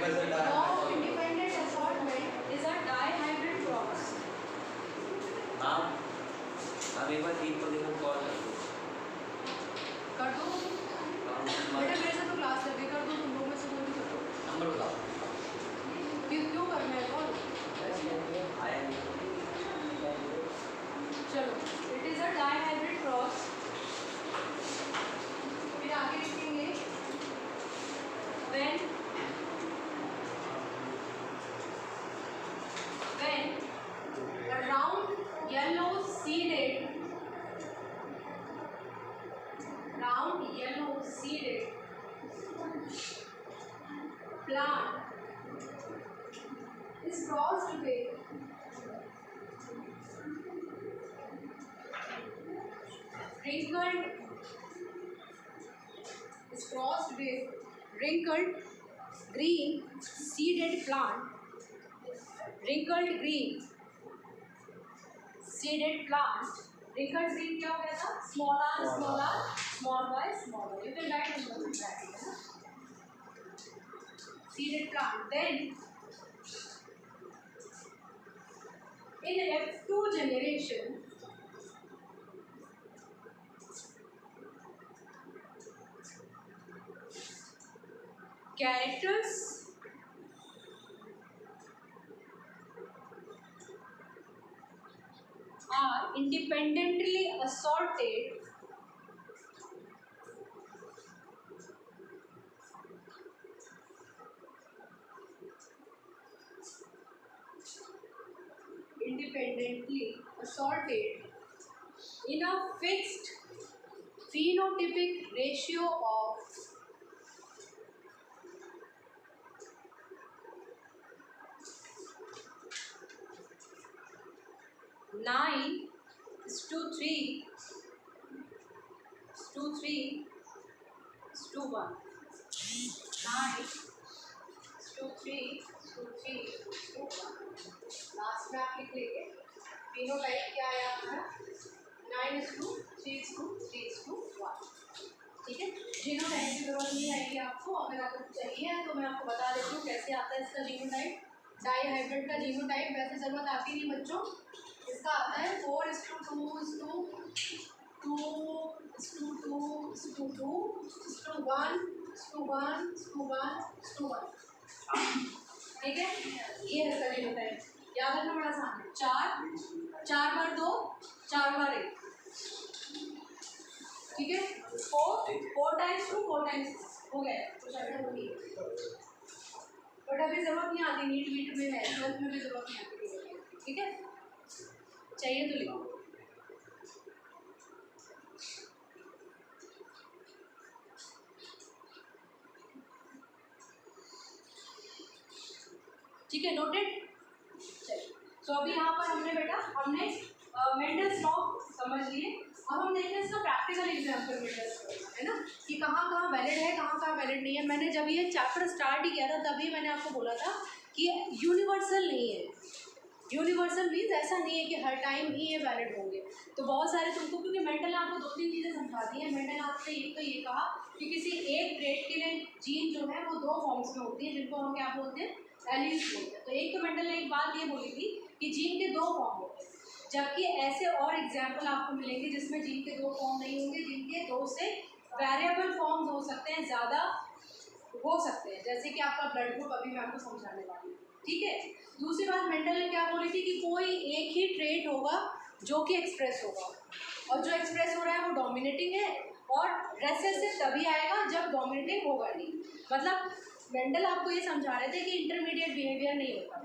law of independent assortment is a dihybrid cross. अब एक बार 3 को देखो कॉल कर दो बेटा, मेरे से तो क्लास लगे, कर दो तुम लोग में से कोई भी कर दो। नंबर बताओ क्यों करना है कॉल? आया नहीं। चलो, it is a dihybrid cross. फिर आगे लिखेंगे when a round yellow seeded plant is crossed with wrinkled green seeded plant. Wrinkled green क्या हो गया था? Small r, small y, small y. You can write in the bracket, है ना? Seeded plant. Then in F2 generation, characters are independently assorted in a fixed phenotypic ratio of 9:3:1. 9:3:1. Last में आप लिख लेंगे फिनोटाइप क्या आया आपका 9:3:1. ठीक है, जीनोटाइप की जरूरत नहीं आएगी आपको। अगर आपको चाहिए तो मैं आपको बता देती हूँ कैसे आता है इसका जीनोटाइप। डाइहाइब्रिड का जीनोटाइप वैसे जरूरत आती नहीं बच्चों। इसका आता है 4:2:2:1:1:1:1. ठीक है, ये है इसका जीनोटाइप। याद रखना बड़ा आसान है। 4 बार 2, 4 बार 1। ठीक है, 4 टाइम्स 2, 4 टाइम्स हो गया। कुछ ऐसा होगी बट अभी जरूरत नहीं आती, नीट वीट में है, 12th में भी जरूरत नहीं आती। ठीक है, चाहिए तो लिखो। ठीक है, नोटेड। चलिए, तो अभी यहाँ पर हमने मेंडल्स लॉ समझ लिए। अब हम देखते हैं इसका प्रैक्टिकल एग्जाम्पल मेंडल्स लॉ, है ना, कि कहाँ वैलिड है, कहाँ वैलिड नहीं है। मैंने जब ये चैप्टर स्टार्ट ही किया था तभी मैंने आपको बोला था कि यूनिवर्सल नहीं है। यूनिवर्सल मीन्स ऐसा नहीं है कि हर टाइम ही ये वैलिड होंगे। तो बहुत सारे तुमको, क्योंकि मेंडल ने आपको 2-3 चीज़ें समझा दी हैं। मेंडल ने आपसे एक तो ये कहा कि किसी एक ट्रेट के लिए जीन जो है वो 2 फॉर्म्स में होती है, जिनको हम क्या बोलते हैं, एलील्स बोलते हैं। तो एक तो मेंडल ने एक बात ये बोली थी कि जीन के 2 फॉर्म होते हैं, जबकि ऐसे और एग्जाम्पल आपको मिलेंगे जिसमें जीन के 2 फॉर्म नहीं होंगे, जिनके 2 से वेरिएबल फॉर्म्स हो सकते हैं, ज़्यादा हो सकते हैं, जैसे कि आपका ब्लड ग्रुप। अभी मैं आपको समझाने वाली हूँ। ठीक है, दूसरी बात मेंडल ने क्या बोली थी कि कोई एक ही ट्रेट होगा जो कि एक्सप्रेस होगा, और जो एक्सप्रेस हो रहा है वो डोमिनेटिंग है, और रेसेसिव तभी आएगा जब डोमिनेटिंग होगा नहीं। मतलब मेंडल आपको ये समझा रहे थे कि इंटरमीडिएट बिहेवियर नहीं होता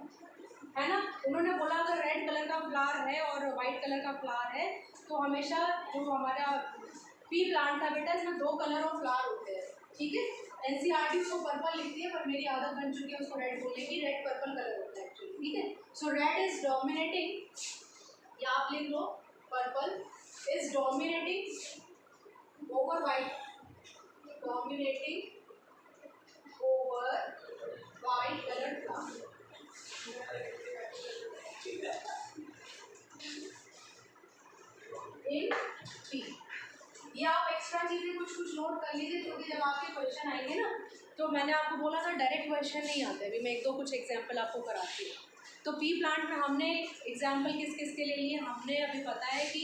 है ना। उन्होंने बोला अगर रेड कलर का फ्लावर है और वाइट कलर का फ्लावर है तो हमेशा जो हमारा पी प्लांट था बेटा, इसमें 2 कलर और फ्लावर होते हैं। ठीक है, एनसीईआरटी उसको पर्पल लिखती है, पर मेरी आदत बन चुकी है उसको रेड बोलने की। रेड पर्पल कलर होता है एक्चुअली। ठीक है, सो रेड इज डोमिनेटिंग, या आप लिख लो purple is dominating over white, dominating over white colour flower. In P, ये आप एक्स्ट्रा चीज़ें कुछ नोट कर लीजिए, क्योंकि जब आपके क्वेश्चन आएंगे ना तो तो मैंने आपको बोला था डायरेक्ट क्वेश्चन नहीं आते, अभी मैं एक दो कुछ एग्जाम्पल आपको कराती हूँ। तो पी प्लांट में हमने एग्जाम्पल किस किस के लिए लिए, हमने अभी पता है कि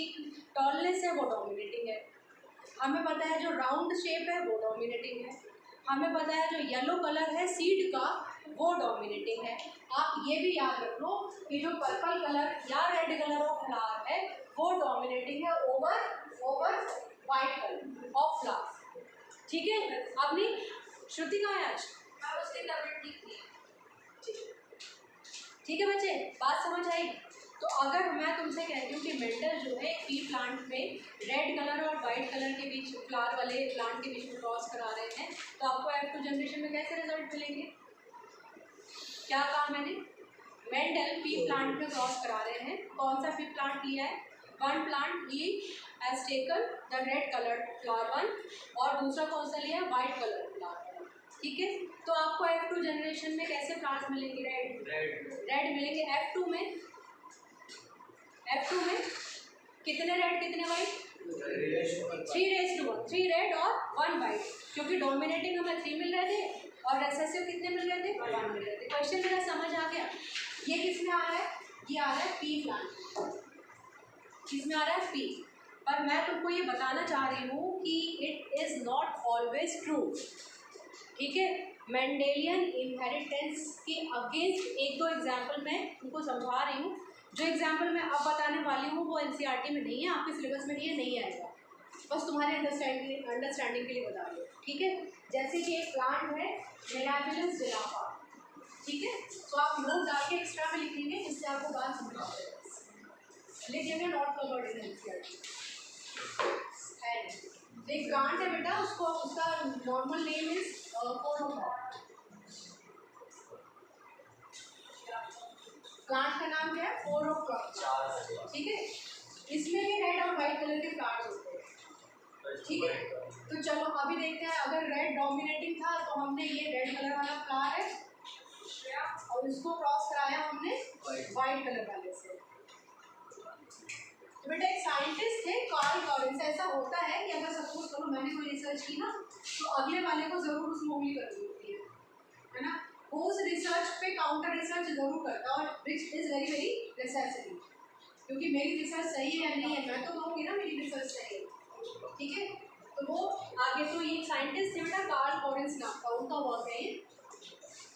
टॉलनेस है वो डोमिनेटिंग है, हमें पता है जो राउंड शेप है वो डोमिनेटिंग है, हमें पता है जो येलो कलर है सीड का वो डोमिनेटिंग है। आप ये भी याद रख लो कि जो पर्पल कलर या रेड कलर ऑफ फ्लावर है वो डोमिनेटिंग है over white colour of flower. ठीक है, अपनी श्रुति कहाँ है आज? उसकी तबीयत ठीक थी। ठीक है बच्चे, बात समझ आई? तो अगर मैं तुमसे कहती हूँ कि मेंडल जो है पी प्लांट में रेड कलर और वाइट कलर के बीच फ्लावर वाले प्लांट के बीच में क्रॉस करा रहे हैं, तो आपको F2 जनरेशन में कैसे रिजल्ट मिलेंगे? क्या कहा मैंने? मेंडल पी प्लांट में क्रॉस करा रहे हैं। कौन सा पी प्लांट लिया है? One plant he has taken the red colour flower one, और दूसरा कौन सा लिया है? White colour flower. ठीक है, तो आपको F2 जनरेशन में कैसे प्लांट्स मिलेंगे? रेड मिलेंगे। F2 में कितने रेड कितने वाइट? 3:1, 3 रेड और 1 वाइट, क्योंकि डोमिनेटिंग हमें 3 मिल रहे थे और रेसेसिव कितने मिल रहे थे? 1 मिल रहे थे। क्वेश्चन मेरा समझ आ गया? ये किस में आ रहा है? ये आ रहा है पी प्लांट। किसमें आ रहा है? पी। पर मैं तुमको ये बताना चाह रही हूँ कि it is not always true. ठीक है, मेंडेलियन इनहेरिटेंस के अगेंस्ट एक दो एग्जाम्पल मैं तुमको समझा रही हूँ। जो एग्जाम्पल मैं अब बताने वाली हूँ वो एनसीईआरटी में नहीं है, आपके सिलेबस में नहीं आएगा, बस तुम्हारे अंडरस्टैंडिंग के लिए बता रही हूँ। ठीक है, जैसे कि एक प्लांट है मिराबिलस जिराफा। ठीक है, तो आप नोट डाल के एक्स्ट्रा में लिखेंगे, जिससे आपको बात समझ आ जाएगी। लिखेंगे नॉट कवर्ड इन एनसीईआरटी। एक प्लांट है बेटा, उसको उसका नॉर्मल नेम इज फोरोक्रॉप। प्लांट का नाम क्या है? फोरोक्रॉप। ठीक है, इसमें भी रेड और वाइट कलर के प्लांट्स होते हैं। ठीक है, तो चलो अभी देखते हैं, अगर रेड डोमिनेटिंग था तो हमने ये रेड कलर वाला फ्लावर है और इसको क्रॉस कराया हमने वाइट कलर वाले से। तो बेटा एक साइंटिस्ट थे कार्ल लॉरेंस। ऐसा होता है कि अगर सपोज करो मैंने कोई रिसर्च की ना, तो अगले वाले को जरूर उसमें उंगली करनी होती है ना। वो उस रिसर्च पे काउंटर रिसर्च जरूर करता है, और which is very very necessary, क्योंकि मेरी रिसर्च सही है या नहीं है मैं तो कहूँगी ना मेरी रिसर्च सही है। ठीक है, तो वो आगे, तो ये साइंटिस्ट थे बेटा कार्ल लॉरेंस नाम का, उनका वर्क है ये।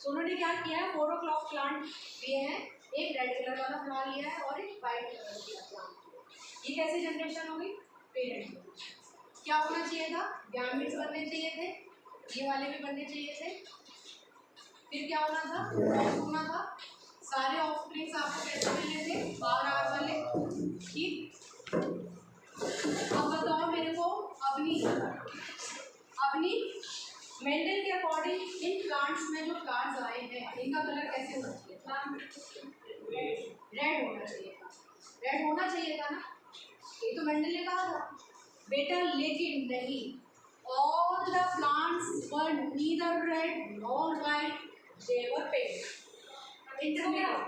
तो उन्होंने क्या किया है, फोरोक्रॉप प्लांट लिए हैं, एक रेड कलर वाला फ्लावर लिया है और एक वाइट कलर का प्लांट। ये कैसी जनरेशन होगी? पेरेंट। क्या होना चाहिए था? गैमेट्स बनने चाहिए थे, ये वाले भी बनने चाहिए थे। फिर क्या होना था? क्रॉस होना था। सारे ऑफस्प्रिंग्स आपको कैसे मिलने थे? बार वाले। ठीक, अब बताओ मेरे को, अपनी मेंडल के अकॉर्डिंग इन प्लांट्स में जो फ्लावर्स आए हैं इनका कलर कैसे होना चाहिए था? रेड होना चाहिए था। रेड होना चाहिए था ना, ये तो मेंडल ने कहा था बेटा, लेकिन नहीं, all the plants were neither red nor white, they were pink, intermediate.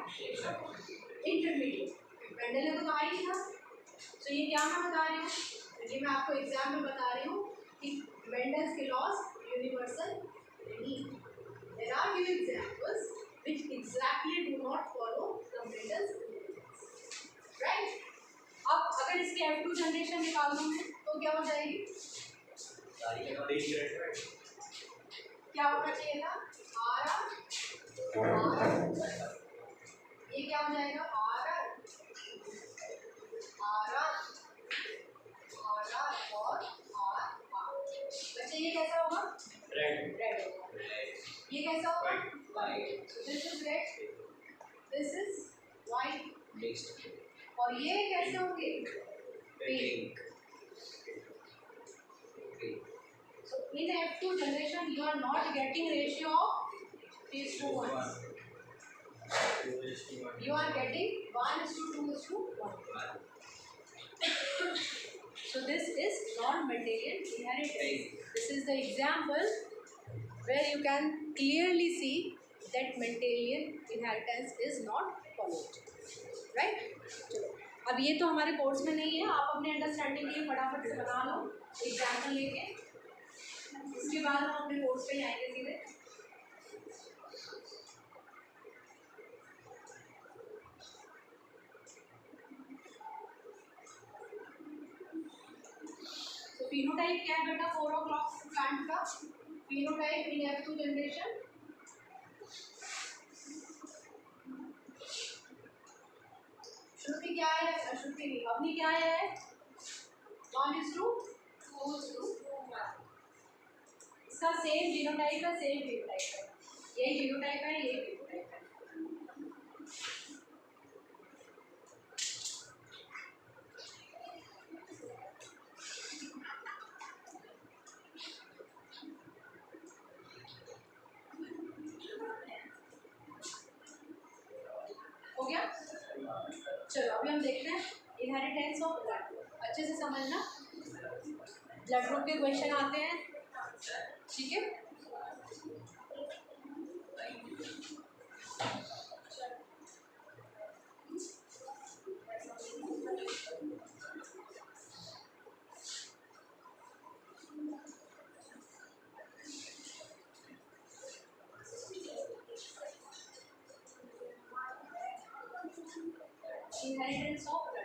Mendel ने तो कहा ही था। तो ये क्या मैं बता रही हूँ, ये मैं आपको एग्जाम में बता रही हूँ कि मेंडल्स के लॉज यूनिवर्सल नहीं। There are few examples which exactly do not follow the Mendel's, right. अब अगर इसकी F2 जनरेशन निकाल दूँ मैं तो क्या हो जाएगी? क्या होना चाहिए था? RR, ये क्या हो जाएगा? RR और RR। बच्चे ये कैसा होगा? रेड होगा। ये कैसा होगा? White. This is red, this is white, और ये कैसे होंगे? Pink. So in F2 generation you are not getting ratio of 3:1. You are getting 1:2:1. So this is non-Mendelian inheritance. This is the example where you can clearly see that Mendelian inheritance is not followed. Right? चलो, अब ये तो हमारे course में नहीं है, आप अपने अंडरस्टैंडिंग के लिए फटाफट से बना लो एग्जाम्पल लेके, उसके बाद हम अपने कोर्स पे ही आएंगे सीधे। फिनोटाइप क्या है बेटा 4 o'clock प्लांट का? फिनोटाइप इन F2 जनरेशन श्रुति क्या है? श्रुति नहीं, अपनी क्या है? 1:2 इसका सेम जीनोटाइप है, सेम फेनोटाइप है, यही जीनोटाइप है, यही फेनोटाइप है। हो गया? चलो अभी हम देखते हैं इनहेरिटेंस ऑफ ब्लड। अच्छे से समझना, ब्लड ग्रुप के क्वेश्चन आते हैं, ठीक है? Inheritance of blood.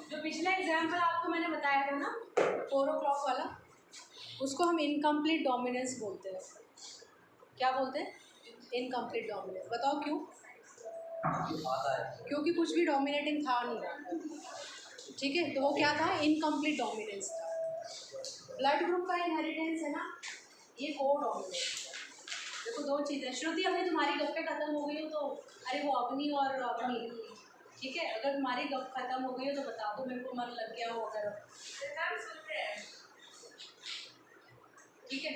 जो पिछला एग्जाम्पल आपको मैंने बताया था ना 4 o'clock वाला, उसको हम इनकम्प्लीट डोमिनेंस बोलते हैं। क्या बोलते हैं? Incomplete dominance. बताओ क्यों? क्योंकि कुछ भी डोमिनेटिंग था नहीं, ठीक है? तो वो क्या था? इनकम्प्लीट डोमिनेंस था। ब्लड ग्रुप का इनहेरिटेंस है ना, ये को डोमिनेंस है। देखो दो चीज़ें, श्रुति अभी तुम्हारी गप्पे खत्म हो गई हो तो, अरे वो अपनी और अपनी, ठीक है? अगर तुम्हारी गप खत्म हो गई हो तो बता दो मेरे को, मन लग गया हो अगर, ठीक है?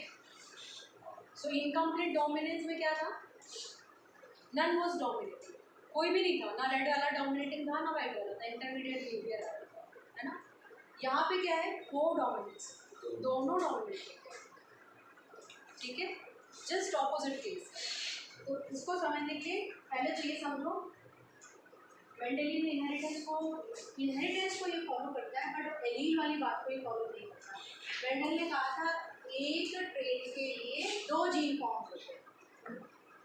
सो इनकम्प्लीट डोमिनेंस में क्या था? नन वॉज डोमिनेटिंग, कोई भी नहीं था, ना रेड वाला डोमिनेटिंग था ना वाइट वाला था, इंटरमीडिएट बिहेवियर है ना। यहाँ पे क्या है? को डोमिनेंस, दोनों डोमिनेटिंग, ठीक है? Just opposite case. तो इसको समझने के लिए पहले तो ये समझो मेंडेलियन इनहेरिटेंस को ये फॉलो करता है, बट एलील वाली बात को ये फॉलो नहीं करता। मेंडल ने कहा था एक ट्रेट के लिए 2 जीन फॉर्म होते हैं,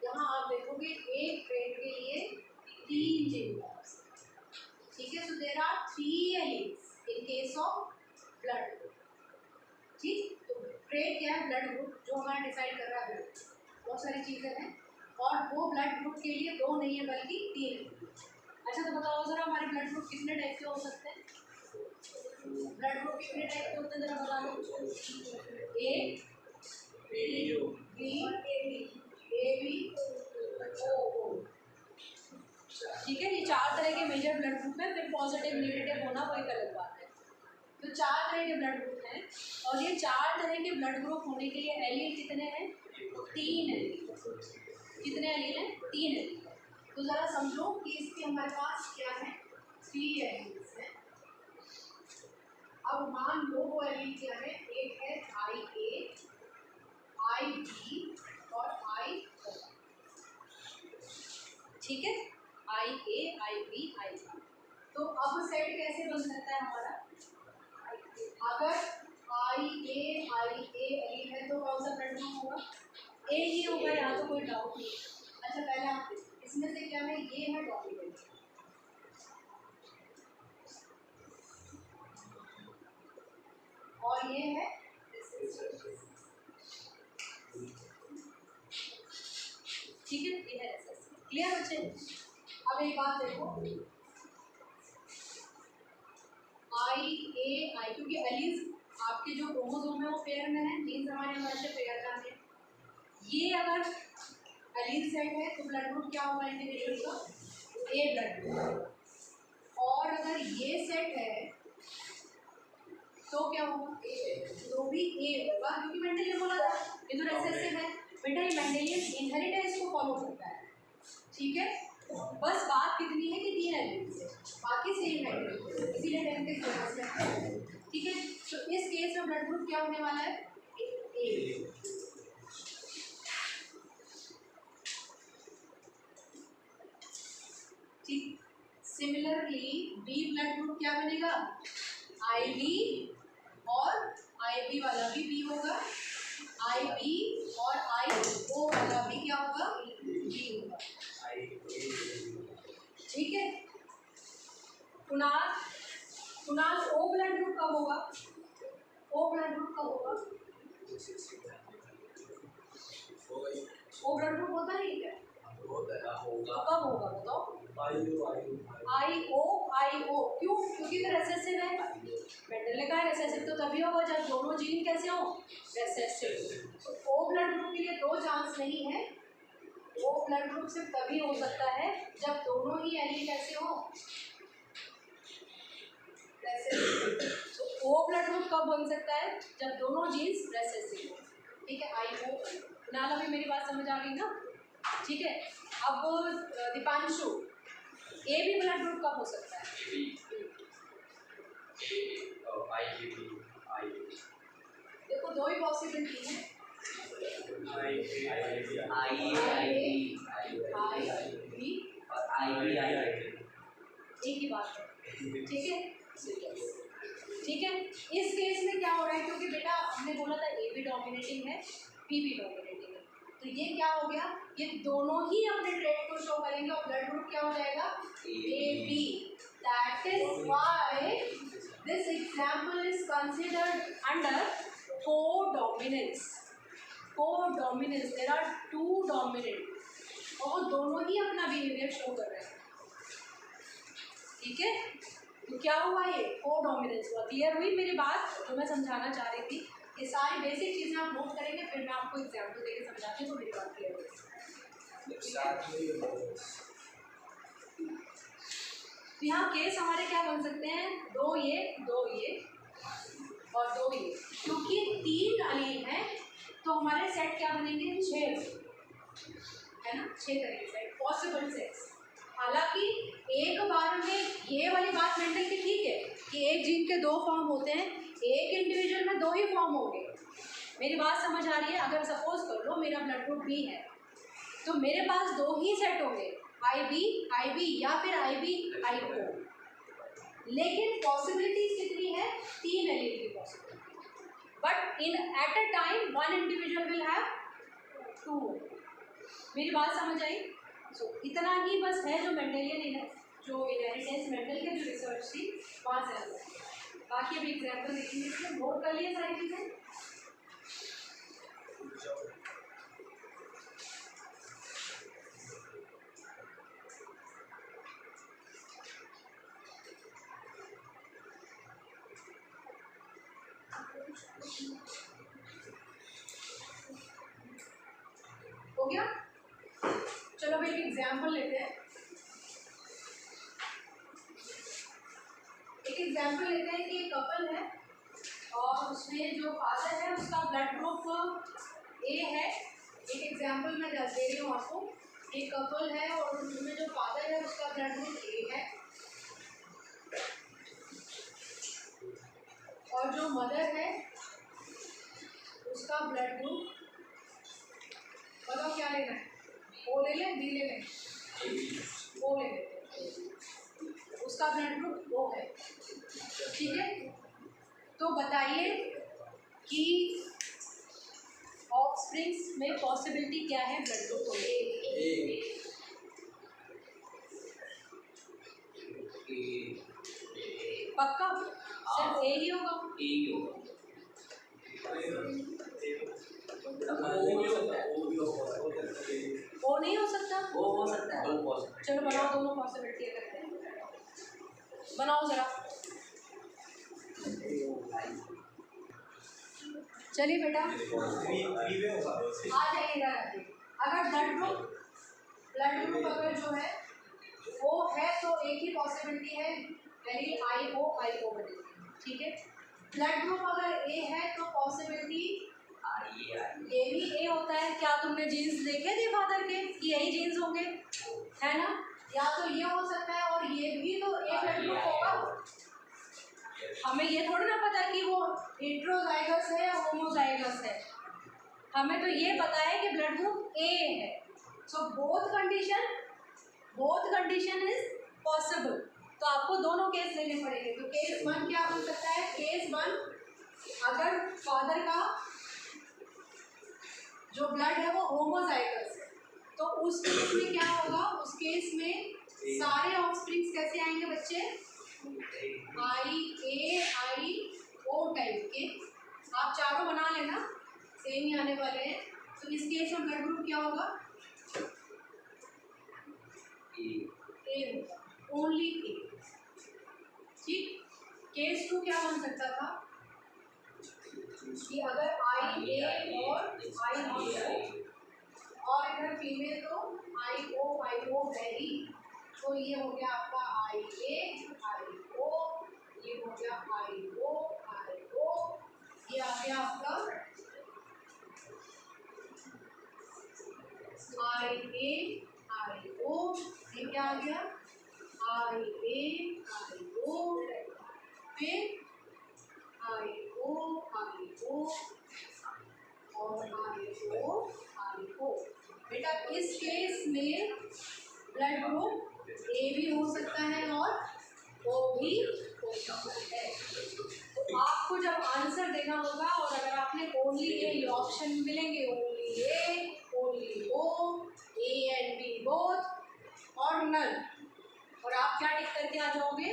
यहाँ आप देखोगे एक ट्रेट के लिए 3 जीन फॉर्म्स, ठीक है? So there are 3 alleles in case of blood group, ठीक? तो ट्रेट क्या है? ब्लड ग्रुप, जो हमारा डिसाइड कर रहा है, बहुत सारी चीज़ें हैं, और वो ब्लड ग्रुप के लिए 2 नहीं है बल्कि 3 है। अच्छा तो बताओ ज़रा हमारे ब्लड ग्रुप कितने टाइप के हो सकते हैं? ब्लड ग्रुप कितने टाइप के होते हैं ज़रा बता दो। A B A B O, ठीक है? ये 4 तरह के मेजर ब्लड ग्रुप हैं, फिर पॉजिटिव नेगेटिव होना वो एक अलग बात है। तो 4 तरह के ब्लड ग्रुप हैं, और ये 4 तरह के ब्लड ग्रुप होने के लिए एलील कितने हैं? 3 एलील। कितने एलील हैं? 3 एलील। तो ज़रा समझो कि इसके हमारे पास क्या है? 3 एलील्स हैं। अब मान लो वो एलील क्या है? एक है IA, IB और I, ठीक है? IA, IB, IB। तो अब सेट कैसे बन सकता है हमारा? अगर IA एलील है तो कौन सा ब्लड ग्रुप होगा? ए ही होगा, यहाँ तो कोई डाउट नहीं। अच्छा पहले आप इसमें से क्या है? ये है डोमिनेंट, और ये है ठीक है? ये है क्लियर बच्चे? अब एक बात देखो, IA क्योंकि एलील्स आपके जो क्रोमोसोम है वो पेयर में है, जीन्स हमारे हमेशा पेयर का है। ये अगर एलील सेट है तो ब्लड ग्रुप क्या होगा इंडिविजुअल का? ए ब्लड ग्रुप। और अगर ये सेट है तो क्या होगा? तो भी ए होगा, क्योंकि मेंडेलियन बोला था, ये तो रिसेसिव है बेटा, ये मेंडेलियन इनहेरिटेंस को फॉलो करता है, ठीक है? बस बात कितनी है कि 3 एलील्स है, बाकी सेम है, इसीलिए 10 के क्लास में, ठीक है? तो इस केस में ब्लड ग्रुप क्या होने वाला है? ए। सिमिलरली बी ब्लड ग्रुप क्या बनेगा, IB, और IB वाला भी बी होगा, IB और IO वाला भी क्या होगा, बी होगा। ठीक है। कुणाल O ब्लड ग्रुप कब होगा, O ब्लड ग्रुप कब होगा, O ब्लड ग्रुप होता नहीं क्या, कब होगा बताओ, IO क्यों, क्योंकि फिर रेसेसिव है, मेंडल ने कहा रेसेसिव तो तभी होगा जब दोनों जीन कैसे हो, रेसेसिव। तो O ब्लड ग्रुप के लिए दो चांस नहीं है, O ब्लड ग्रुप सिर्फ तभी हो सकता है जब दोनों ही एलील कैसे हो, रेसेसिव। तो O ब्लड ग्रुप कब बन सकता है, जब दोनों जीन्स रेसेसिव हो। ठीक है, IO। नाला भी मेरी बात समझ आ गई ना, ठीक है। अब दीपांशु, AB ब्लड ग्रुप कब हो सकता है, देखो दो ही पॉसिबिलिटी है, एक ही बात है। ठीक है, ठीक है। इस केस में क्या हो रहा है, क्योंकि बेटा हमने बोला था AB डोमिनेटिंग है, PB डोमिनेटिंग है, तो ये क्या हो गया, ये दोनों ही अपने ट्रेड को शो करेंगे और ब्लड ग्रुप क्या हो जाएगा, AB। That is why this example is considered under codominance. Codominance, there are two dominant और वो दोनों ही अपना बिहेवियर शो कर रहे हैं। ठीक है, तो क्या हुआ, ये कोडोमिनेंस हुआ। क्लियर हुई मेरी बात जो मैं समझाना चाह रही थी, ये सारी बेसिक चीज़ें आप नोट करेंगे, फिर मैं आपको एग्जाम्पल देके समझाती हूँ तो मेरी बात क्लियर होगी। तो यहाँ केस हमारे क्या बन सकते हैं, दो ये और दो ये, क्योंकि 3 एलील हैं तो हमारे सेट क्या बनेंगे, 6 है ना, 6 तरह के सेट, पॉसिबल सेट्स। हालांकि एक बार में ये वाली बात मेंटल की ठीक है कि एक जीन के 2 फॉर्म होते हैं, एक इंडिविजुअल में 2 ही फॉर्म होंगे। मेरी बात समझ आ रही है, अगर सपोज कर लो मेरा ब्लड ग्रुप B है तो मेरे पास 2 ही सेट होंगे, IB या फिर IO, लेकिन पॉसिबिलिटीज कितनी है, 3 एलील की possibility, but in at a time 1 individual will have 2। मेरी बात समझ आई। सो इतना ही बस है जो मेंडेलियन जो इनहेरिटेंस मेंडल के जो रिसर्च थी वहाँ से आता है। बाकी अभी एग्जाम्पल देखेंगे, इसमें नोट कर लिए सारी चीज़ें। हो गया, चलो अभी एक एग्जाम्पल लेते हैं। एक एग्जाम्पल लेते हैं कि एक कपल है और उसमें जो फादर है उसका ब्लड ग्रुप A है। एक एग्जाम्पल मैं दे रही हूँ आपको, एक कपल है और उसमें जो फादर है उसका ब्लड ग्रुप A है और जो मदर है उसका ब्लड ग्रुप, बताओ क्या लेना है, O ले लें, B ले लें, O ले लें, उसका ब्लड ग्रुप O है। ठीक है, तो बताइए कि ऑफस्प्रिंग्स में पॉसिबिलिटी क्या है ब्लड ग्रुप होने, पक्का सिर्फ A ही होगा, वो नहीं हो सकता, वो हो सकता है, चलो बनाओ दोनों पॉसिबिलिटी करते हैं, बनाओ जरा। चलिए बेटा आ जाइए इधर आके। अगर ब्लड ग्रुप अगर जो है वो है तो एक ही पॉसिबिलिटी है, यानी IO बनेगी। ठीक है, ब्लड ग्रुप अगर A है तो पॉसिबिलिटी ये भी A होता है। क्या तुमने जीन्स देखे थे फादर के कि यही जीन्स होंगे, है ना, या तो ये हो सकता है और ये भी तो एक ब्लड ग्रुप होगा। हमें ये थोड़ी ना पता कि वो हेटेरोजाइगस है या होमोजाइगस है, हमें तो ये पता है कि ब्लड ग्रुप A है। So both condition is possible. तो आपको दोनों केस लेने पड़ेंगे। तो केस 1 क्या हो सकता है? केस 1 अगर फादर का जो ब्लड है वो होमोजाइगस है, तो उस केस में क्या होगा? उस केस में सारे ऑफस्प्रिंग्स कैसे आएंगे बच्चे? I-A-I-O टाइप के। आप चारों बना लेना, सेम ही आने वाले हैं। तो इस केस में ब्लड ग्रुप क्या होगा? ए होगा, ओनली ए। ठीक। केस 2 क्या बन सकता था कि अगर I-A और इधर फीमेल तो I-O है ही, तो ये हो गया आपका I-A-I-O, ये हो गया I-O, ये आ गया आपका I-A-I-O, ये क्या आ गया? I-A-I-O, फिर I-O और I-O। बेटा इस केस में ब्लड ग्रुप ए भी हो सकता है और ओ भी हो सकता है। तो आपको जब आंसर देना होगा और अगर आपने ओनली ए ऑप्शन मिलेंगे, only A, only O, A and B both और नल, और आप क्या टिक करके आ जाओगे?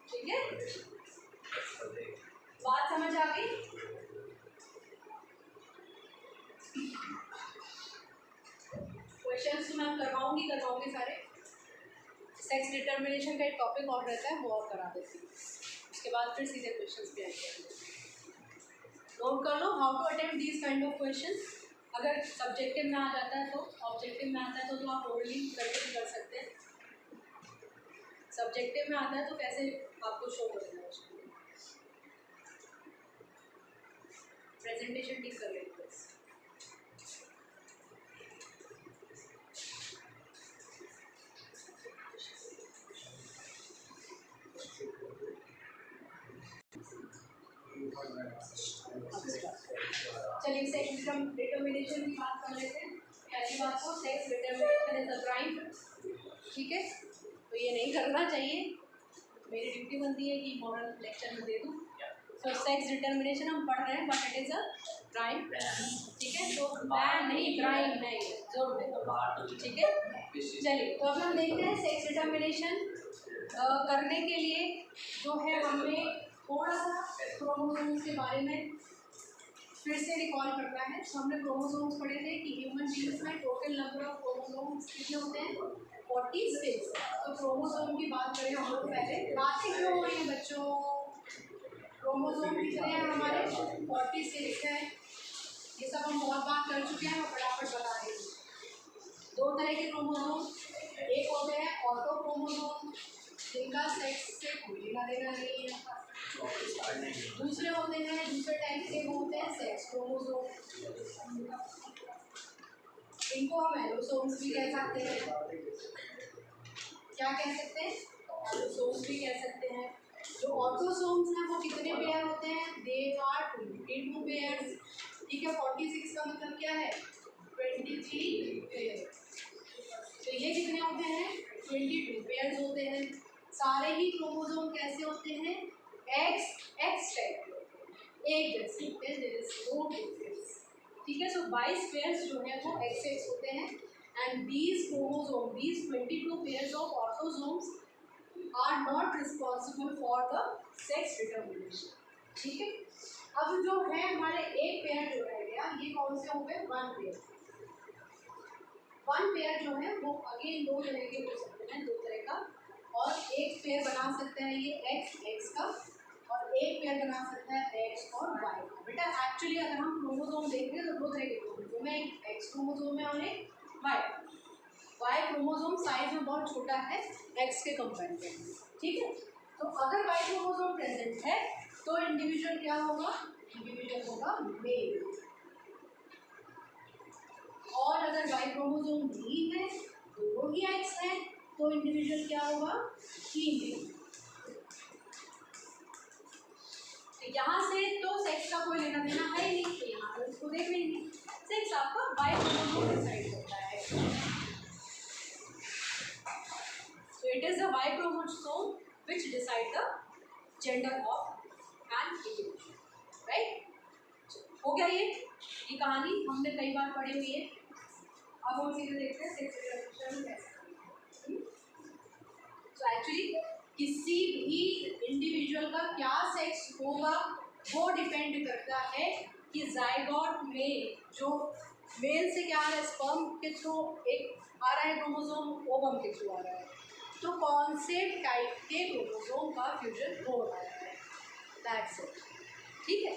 ठीक है, बात समझ आ गई? क्वेश्चंस मैं करवाऊंगी सारे। सेक्स डिटर्मिनेशन का एक टॉपिक और रहता है, वो और करा देती हूँ, उसके बाद फिर सीधे क्वेश्चंस पे आएंगे। नोट कर लो how to attempt these kind of questions. अगर सब्जेक्टिव में आ जाता है तो, ऑब्जेक्टिव में आता है तो आप ओरली करके भी कर सकते हैं। सब्जेक्टिव में आता है तो कैसे आपको शो करेगा उसको। प्रेजेंटेशन ठीक कर लेते हैं। चलिए सेक्स डिटर्मिनेशन की बात कर लेते हैं। पहली बात तो sex determination is a crime. ठीक है, तो ये नहीं करना चाहिए, मेरी ड्यूटी बनती है कि मॉरल लेक्चर में दे दूँ। तो सेक्स डिटर्मिनेशन हम पढ़ रहे हैं, but it is a crime. ठीक है, तो बैन नहीं, क्राइम है, जोर में। ठीक है, चलिए तो अब हम देखते हैं सेक्स डिटर्मिनेशन करने के लिए जो है हमें थोड़ा सा क्रोमोसोम्स के बारे में फिर से रिकॉल करना है। तो हमने क्रोमोसोम्स पढ़े थे कि ह्यूमन बीइंग्स में टोटल नंबर ऑफ क्रोमोसोम्स कितने होते हैं? 46। तो क्रोमोसोम की बात करें हम लोग पहले, बातें क्यों हो रही हैं बच्चों? क्रोमोसोम कितने हैं हमारे? 46 है। ये सब हम बहुत बात कर चुके हैं, मैं फटाफट बता रही हूँ। 2 तरह के क्रोमोसोम, एक होते हैं ऑटो क्रोमोसोम जिनका सेक्स से कोई लेना देना नहीं है। दूसरे होते हैं, दूसरे टाइप के होते हैं सेक्स क्रोमोसोम, इनको हम एलोसोम्स भी कह सकते हैं। क्या कह सकते हैं? एलोसोम्स भी कह सकते हैं। जो ऑटोसोम्स हैं वो कितने पेयर होते हैं? They are 22 pairs. ठीक है, 46 का मतलब क्या है? 23 पेयर। तो ये कितने होते हैं? 22 पेयर्स होते हैं। सारे ही क्रोमोसोम कैसे होते हैं? एक्स टाइप, एक जैसे होते हैं, देयर इज नो डिफरेंस। ठीक है, सो 22 पेयर्स जो है वो एक्स होते हैं and these chromosome, these 22 pairs of autosomes are not responsible for the sex determination. ठीक है, अब जो है हमारे एक पेयर जो रह गया, ये कौन से हो गए? 1 पेयर। 1 पेयर जो है वो अगेन 2 तरह के हो सकते हैं, 2 तरह का, और एक पेयर बना सकते हैं ये एक्स का, और एक पेयर बना सकता है एक्स और वाई का। बेटा एक्चुअली अगर हम क्रोमोसोम देख रहे हैं तो 2 तरह के क्रोमोसोम है, एक एक्स क्रोमोसोम है और एक वाई क्रोमोसोम साइज में बहुत छोटा है एक्स के कंपेरिजन में। ठीक है, तो अगर वाई क्रोमोसोम प्रेजेंट है तो इंडिविजुअल क्या होगा? इंडिविजुअल होगा मेल। और अगर वाई क्रोमोसोम नहीं है, दोनों ही एक्स है, तो इंडिविजुअल क्या होगा? फीमेल। यहाँ से तो सेक्स का कोई लेना देना है ही नहीं, तो यहाँ पर इसको देख लेंगे। सेक्स आपका वाई क्रोमोसोम डिसाइड करता है। तो It is the Y chromosome which decide the gender of an individual. Right? हो गया ये कहानी हमने कई बार पढ़ी हुई है. अब हम सीधे देखते हैं सेक्स रिप्रोडक्शन कैसे. तो एक्चुअली किसी भी इंडिविजुअल का क्या सेक्स होगा वो डिपेंड करता है कि जाइगोट में जो मेल से क्या आ रहा है, स्पर्म के थ्रू एक आ रहा है क्रोमोसोम, ओवम के थ्रू आ रहा है, तो कौन से टाइप के क्रोमोसोम का फ्यूजन हो रहा है. That's it. ठीक है.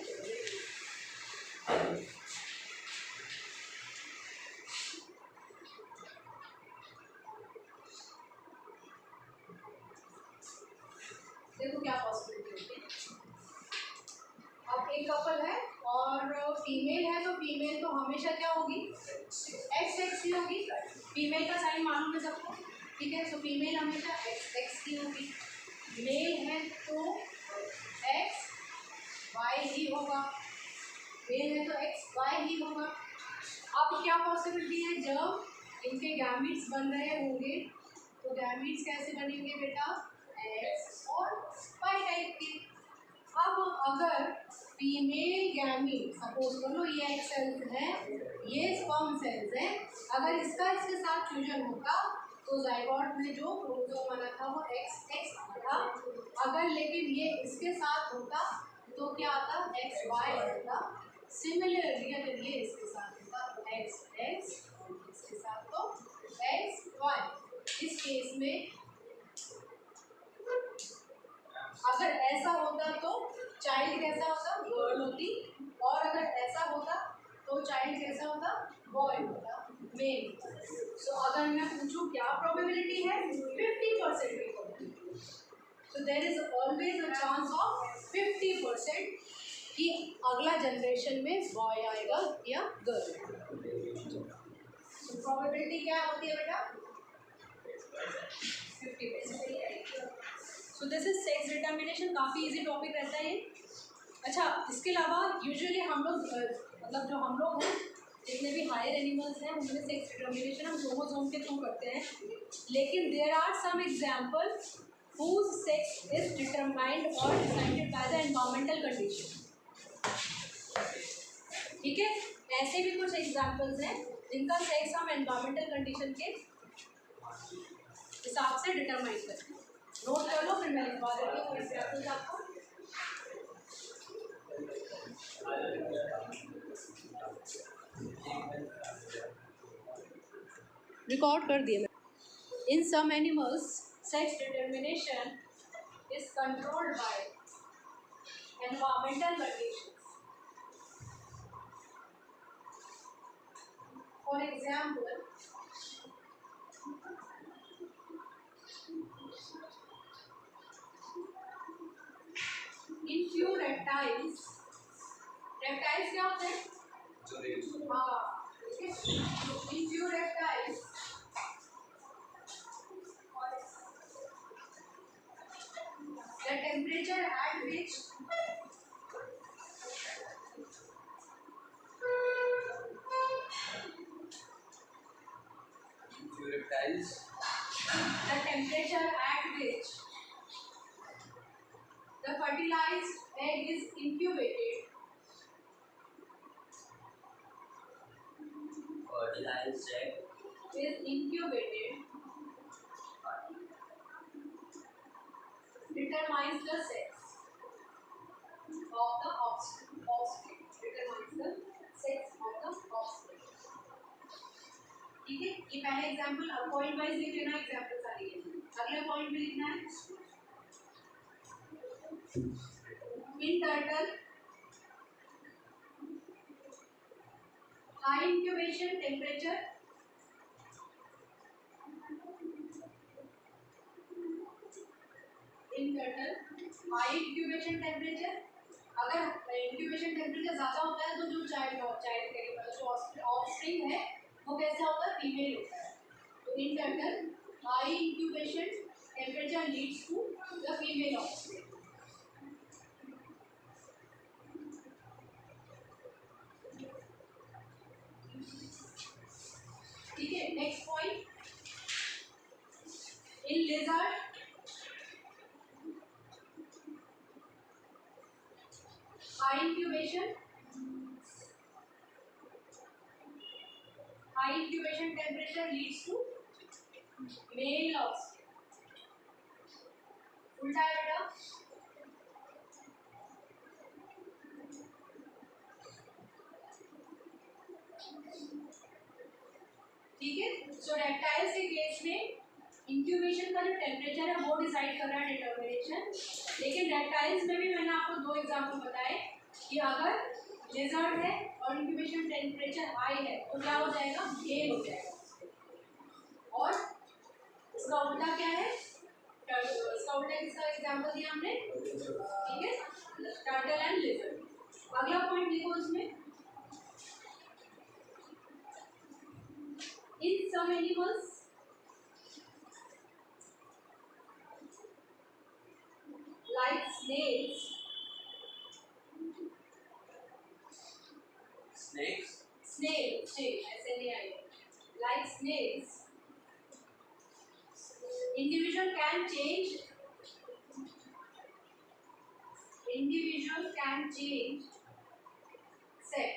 देखो क्या पॉसिबिलिटी होती है. अब एक कपल है और फीमेल है, तो फीमेल तो हमेशा क्या होगी, एक्स एक्स ही होगी. फीमेल का साइन मालूम है सबको. ठीक है. सो फीमेल हमेशा एक्स एक्स ही होगी. मेल है तो एक्स वाई ही होगा. मेल है तो एक्स वाई ही होगा. अब क्या पॉसिबिलिटी है, जब इनके गैमीट्स बन रहे होंगे तो गैमीट्स कैसे बनेंगे बेटा, एक्स और वाई टाइप के. अब अगर फीमेल गैमीट सपोज कर लो ये एक्स सेल्स है, ये स्पर्म सेल्स है, अगर इसका इसके साथ फ्यूजन होता तो जाइगोट में जो क्रोमोसोम बना था वो एक्स एक्स आता. अगर लेकिन ये इसके साथ होता तो क्या आता, एक्स वाई आता. सिमिलरली अगर ये इसके साथ होता एक्स एक्स, इसके साथ तो एक्स वाई. इस केस में अगर ऐसा होता तो चाइल्ड कैसा होता, गर्ल होती. और अगर ऐसा होता तो चाइल्ड कैसा होता, बॉय होता, मेल. सो अगर मैं पूछूं क्या प्रोबेबिलिटी है, 50% की probability. So there is always a chance of 50% कि अगला जनरेशन में बॉय आएगा या गर्ल. सो प्रोबेबिलिटी क्या होती है बेटा, 50%. So this is sex determination. काफ़ी इजी टॉपिक रहता है ये. अच्छा, इसके अलावा यूजुअली हम लोग मतलब जो हम लोग हैं, जितने भी हायर एनिमल्स हैं, उनमें सेक्स डिटर्मिनेशन हम क्रोमोसोम के थ्रू करते हैं. लेकिन there are some example whose sex is determined or decided by the environmental condition. ठीक है. ऐसे भी कुछ एग्जाम्पल्स हैं जिनका सेक्स हम एनवायरमेंटल कंडीशन के हिसाब से डिटरमाइन करते हैं. नोट कर लो, फिर मैं लिखवा देती हूँ एग्जाम्पल्स आपको. रिकॉर्ड कर दिए. In some animals sex determination is controlled by environmental conditions. For example, in few reptiles, reptiles क्या होते हैं, हाँ, in few reptiles the temperature at which reptiles, the temperature at which the fertilized egg is incubated, fertilized egg is incubated determines the sex of the offspring. Determines the sex of the offspring. ठीक है. ये पहले example, अब point wise लिख लेना example सारी है. अगला पॉइंट भी लिखना है. In turtle high incubation temperature in turtle high incubation temperature. अगर इंक्यूबेशन टेम्परेचर ज़्यादा होता है तो जो चाइल्ड के मतलब जो ऑफस्प्रिंग है वो कैसा होता है, फीमेल होता है. तो in turtle high incubation temperature leads to the female offspring. ठीक है. Next point, in lizard high incubation temperature leads to male loss. उल्टा है बेटा, ठीक है। सो रेप्टाइल्स के केस में इंक्यूबेशन का जो टेम्परेचर है वो डिसाइड कर रहा है डिटर्मिनेशन। लेकिन रेप्टाइल्स में भी मैंने आपको दो एग्जाम्पल बताए कि अगर लिजर्ड है और इंक्यूबेशन टेम्परेचर हाई है तो क्या हो जाएगा, मेल हो जाएगा। और इसका उल्टा क्या है, इसका उल्टा किसका एग्जाम्पल दिया हमने, ठीक है, टर्टल एंड लिजर्ड। अगला पॉइंट लिखो इसमें, in some animals like snails like snails individual can change sex।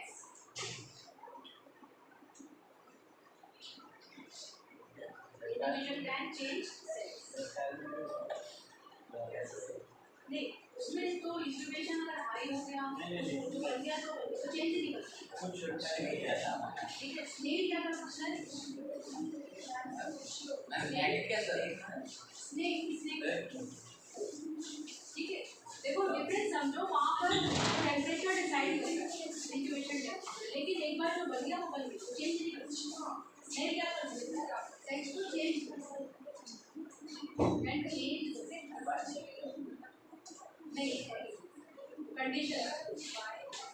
Individual can change sex। नहीं, उसमें तो इंक्यूबेशन अगर हाई हो गया तो कर दिया तो चेंज नहीं कर सकता, ठीक है। स्नेक क्या कर सकता है, स्नेक, ठीक है। देखो डिफरेंस समझो, वहाँ पर टेम्परेचर डिसाइड करता है इंक्यूबेशन टेम्परेचर, लेकिन एक बार जो बन गया वो बन गया, चेंज नहीं कर सकता। स्नेक क्या कर सकता है, सेक्स को चेंज कर सकता है एंड चेंज नहीं कंडीशन,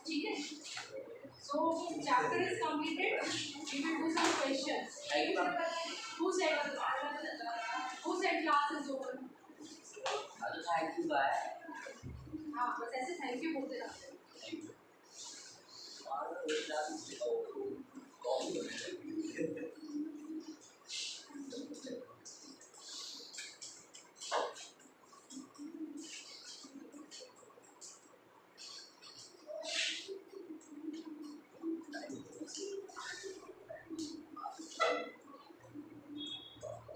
ठीक है। So chapter is completed, we will do some questions. Who said class is open, thank you bye. हाँ बस ऐसे थैंक यू बोलते रहते हैं।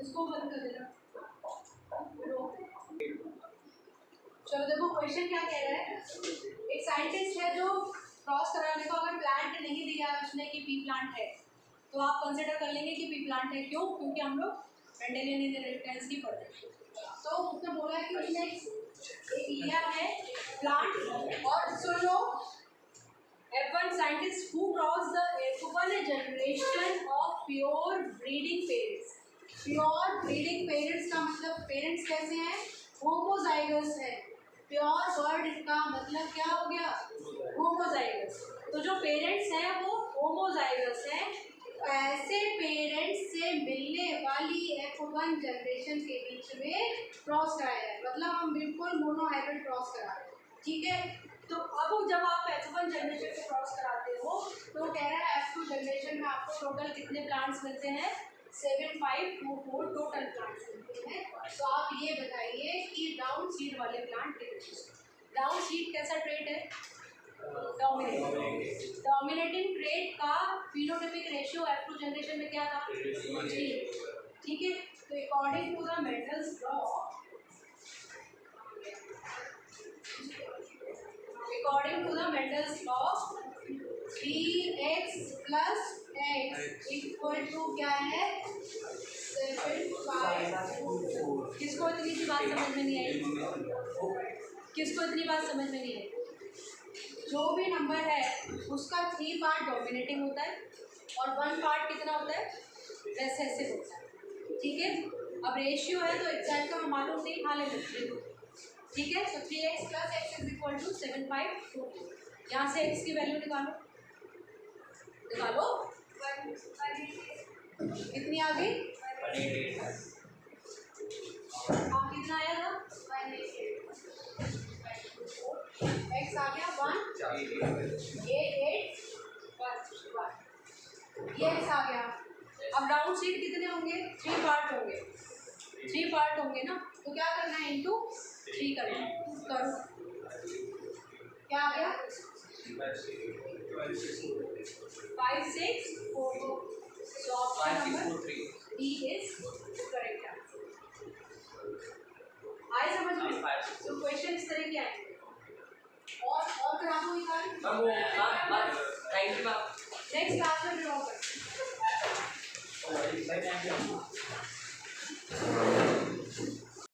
इसको बंद कर देना। चलो देखो क्वेश्चन क्या कह रहा है, एक साइंटिस्ट है जो क्रॉस कराने को अगर प्लांट नहीं दिया है उसने कि पी प्लांट है, तो आप कंसिडर कर लेंगे कि पी प्लांट है। क्यों, क्योंकि हम लोग मेंडेलियन इनहेरिटेंस की पढ़ते हैं। तो उसने बोला है कि उसने एक लिया है प्लांट, और सुन लो, F1 scientist who crossed the F1 generation of pure breeding parents। Pure breeding parents का मतलब पेरेंट्स कैसे हैं, होमोजाइगस है। प्योर वर्ड का मतलब क्या हो गया, होमोजाइगस। तो जो पेरेंट्स हैं वो होमोजाइगस है। ऐसे पेरेंट्स से मिलने वाली F1 जनरेशन के बीच में क्रॉस कराया है, मतलब हम बिल्कुल मोनोहाइब्रिड क्रॉस करा रहे हैं, ठीक है। तो अब जब आप F1 जनरेशन से क्रॉस कराते हो तो कह रहा है F2 जनरेशन में आपको टोटल कितने प्लांट्स मिलते हैं, 7524 टोटल प्लांट्स मिलते हैं। तो आप ये बताइए कि डाउन सीड वाले प्लांट कितने, डाउन सीड कैसा ट्रेट है, डोमिनेटिंग ट्रेट का फिनोटाइपिक रेशियो F2 जनरेशन में क्या था, 3, ठीक है। तो according to the Mendel's law, according to the Mendel's law 3x plus x equal to क्या है 7/5। किसको इतनी सी बात समझ में नहीं आई, किसको इतनी बात समझ में नहीं आई, जो भी नंबर है उसका 3 पार्ट डोमिनेटिंग होता है और 1 पार्ट कितना होता है, रेसेसिव होता है, ठीक है। अब रेशियो है तो एग्जैक्ट का मालूम नहीं, हाँ लेकिन ठीक है। तो 3x plus x is equal to 7/5। यहाँ से x की वैल्यू निकालो, कितनी आ गई, हाँ कितना आया था, x आ गया 1 8 8 1 ये x आ गया। अब डाउन सीड कितने होंगे, 3 पार्ट होंगे, 3 पार्ट होंगे ना, तो क्या करना है, इंटू 3 करना है, करो क्या आ गया 5 6 4 2. So option number D is correct answer. आए समझ में? तो क्वेश्चन इस तरह के आएंगे. और करा दो ये कार्य. Thank you ma'am. Next class में ड्रॉ कर.